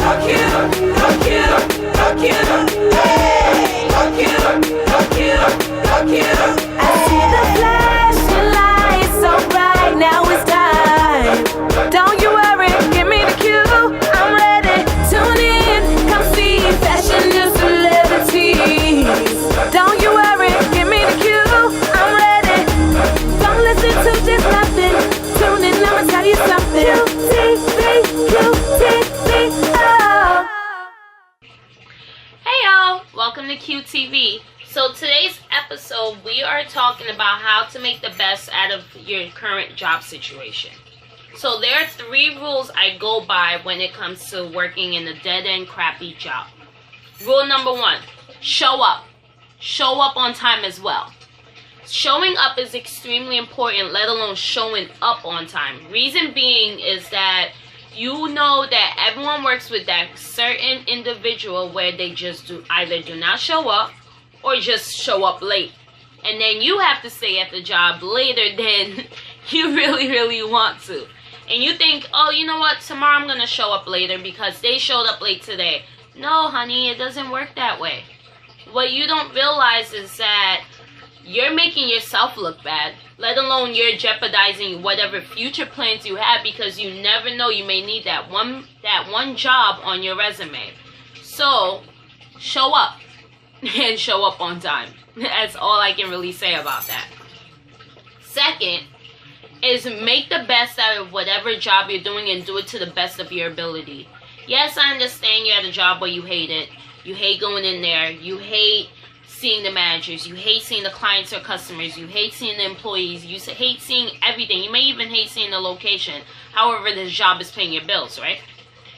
see the flashing lights so bright, now it's time. Don't you worry, give me the cue, I'm ready. Tune in, come see fashion news celebrities. Don't you worry, give me the cue, I'm ready. Don't listen to just nothing. Tune in, I'ma tell you something. QTV, oh. Hey y'all, welcome to Qui TV. So today's episode, we are talking about how to make the best out of your current job situation. So there are 3 rules I go by when it comes to working in a dead-end crappy job. Rule number 1, show up. Show up on time as well. Showing up is extremely important, let alone showing up on time. Reason being is that you know that everyone works with that certain individual where they just either do not show up or just show up late. And then you have to stay at the job later than you really want to. And you think, oh, you know what, tomorrow I'm going to show up later because they showed up late today. No, honey, it doesn't work that way. What you don't realize is that you're making yourself look bad, let alone you're jeopardizing whatever future plans you have, because you never know, you may need that one job on your resume. So show up and show up on time. That's all I can really say about that. Second is make the best out of whatever job you're doing and do it to the best of your ability. Yes, I understand you're at a job where you hate it. You hate going in there. You hate seeing the managers, you hate seeing the clients or customers, you hate seeing the employees, you hate seeing everything. You may even hate seeing the location. However, this job is paying your bills, right?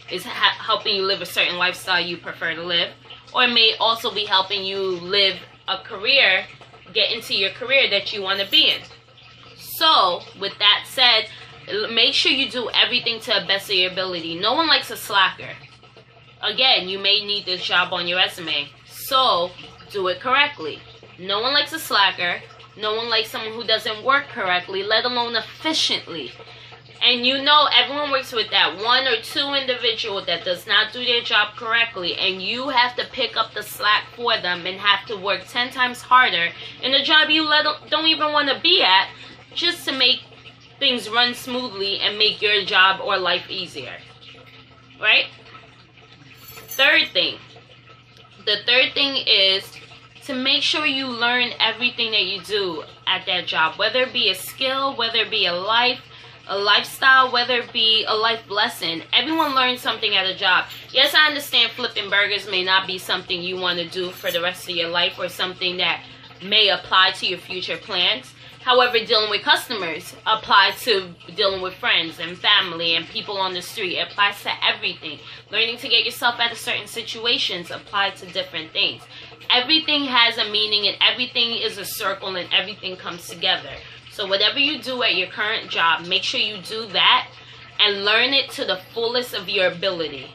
It's helping you live a certain lifestyle you prefer to live, or it may also be helping you live a career, get into your career that you want to be in. So, with that said, make sure you do everything to the best of your ability. No one likes a slacker. Again, you may need this job on your resume, so do it correctly. No one likes a slacker. No one likes someone who doesn't work correctly, let alone efficiently. And you know everyone works with that 1 or 2 individual that does not do their job correctly, and you have to pick up the slack for them and have to work 10 times harder in a job you don't even want to be at, just to make things run smoothly and make your job or life easier. Right? The third thing is to make sure you learn everything that you do at that job, whether it be a skill, whether it be a lifestyle, whether it be a life lesson. Everyone learns something at a job. Yes, I understand flipping burgers may not be something you want to do for the rest of your life or something that may apply to your future plans. However, dealing with customers applies to dealing with friends and family and people on the street. It applies to everything. Learning to get yourself out of certain situations applies to different things. Everything has a meaning and everything is a circle and everything comes together. So whatever you do at your current job, make sure you do that and learn it to the fullest of your ability.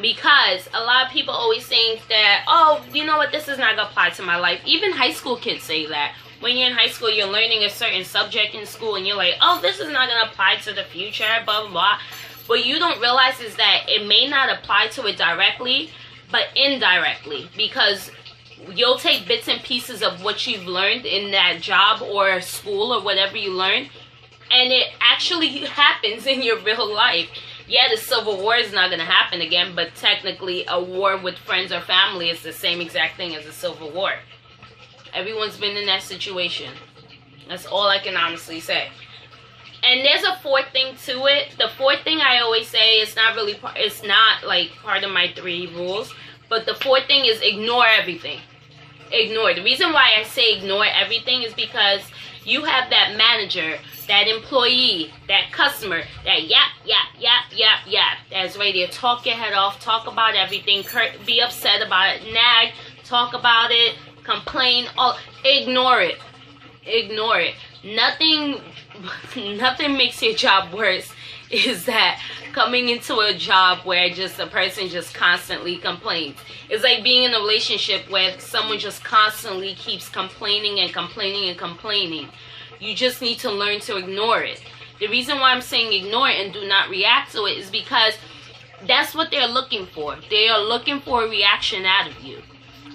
Because a lot of people always think that, oh, you know what, this is not going to apply to my life. Even high school kids say that. When you're in high school, you're learning a certain subject in school, and you're like, oh, this is not going to apply to the future, blah, blah, blah. What you don't realize is that it may not apply to it directly, but indirectly. Because you'll take bits and pieces of what you've learned in that job or school or whatever you learned, and it actually happens in your real life. Yeah, the Civil War is not going to happen again, but technically a war with friends or family is the same exact thing as a Civil War. Everyone's been in that situation. That's all I can honestly say. And there's a fourth thing to it. The fourth thing I always say is it's not like part of my 3 rules, but the fourth thing is ignore everything. Ignore. The reason why I say ignore everything is because you have that manager, that employee, that customer, that yap, that's ready to talk your head off, talk about everything, be upset about it, nag, talk about it, complain, ignore it. Ignore it. Nothing makes your job worse is that coming into a job where just a person just constantly complains. It's like being in a relationship where someone just constantly keeps complaining and complaining and complaining. You just need to learn to ignore it. The reason why I'm saying ignore it and do not react to it is because That's what they're looking for. They are looking for a reaction out of you.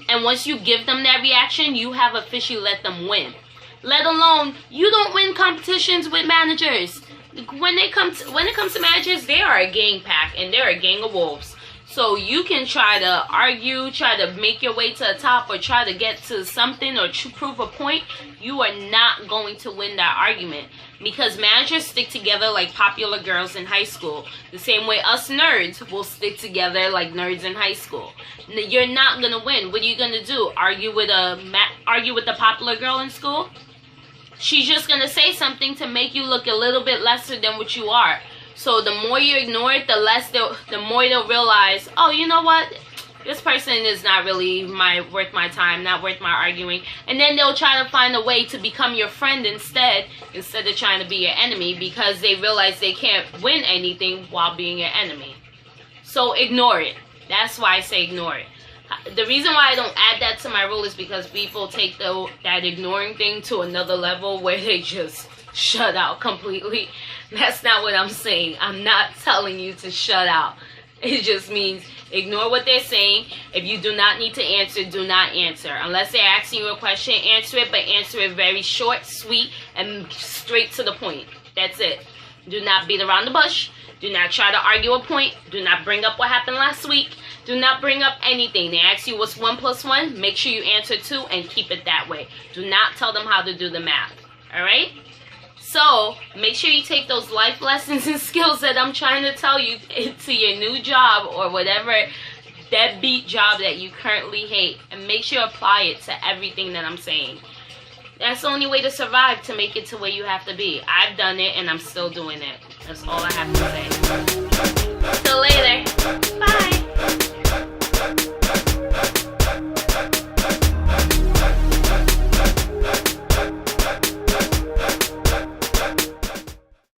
And once you give them that reaction, you have officially let them win. Let alone, you don't win competitions with managers. When it comes to managers, they are a gang pack and they're a gang of wolves. So you can try to argue, try to make your way to the top, or try to get to something or prove a point. You are not going to win that argument, because managers stick together like popular girls in high school. The same way us nerds will stick together like nerds in high school. You're not gonna win. What are you gonna do? Argue with the popular girl in school? She's just gonna say something to make you look a little bit lesser than what you are. So the more you ignore it, the more they'll realize, oh, you know what? This person is not really worth my time, not worth my arguing. And then they'll try to find a way to become your friend instead of trying to be your enemy, because they realize they can't win anything while being your enemy. So ignore it. That's why I say ignore it. The reason why I don't add that to my rule is because people take that ignoring thing to another level where they just shut out completely. That's not what I'm saying. I'm not telling you to shut out. It just means ignore what they're saying. If you do not need to answer, do not answer. Unless they're asking you a question, answer it, but answer it very short, sweet, and straight to the point. That's it. Do not beat around the bush. Do not try to argue a point. Do not bring up what happened last week. Do not bring up anything. They ask you what's 1 + 1. Make sure you answer 2 and keep it that way. Do not tell them how to do the math. Alright? So, make sure you take those life lessons and skills that I'm trying to tell you to your new job or whatever deadbeat job that you currently hate, and make sure you apply it to everything that I'm saying. That's the only way to survive, to make it to where you have to be. I've done it and I'm still doing it. That's all I have to say. Till later.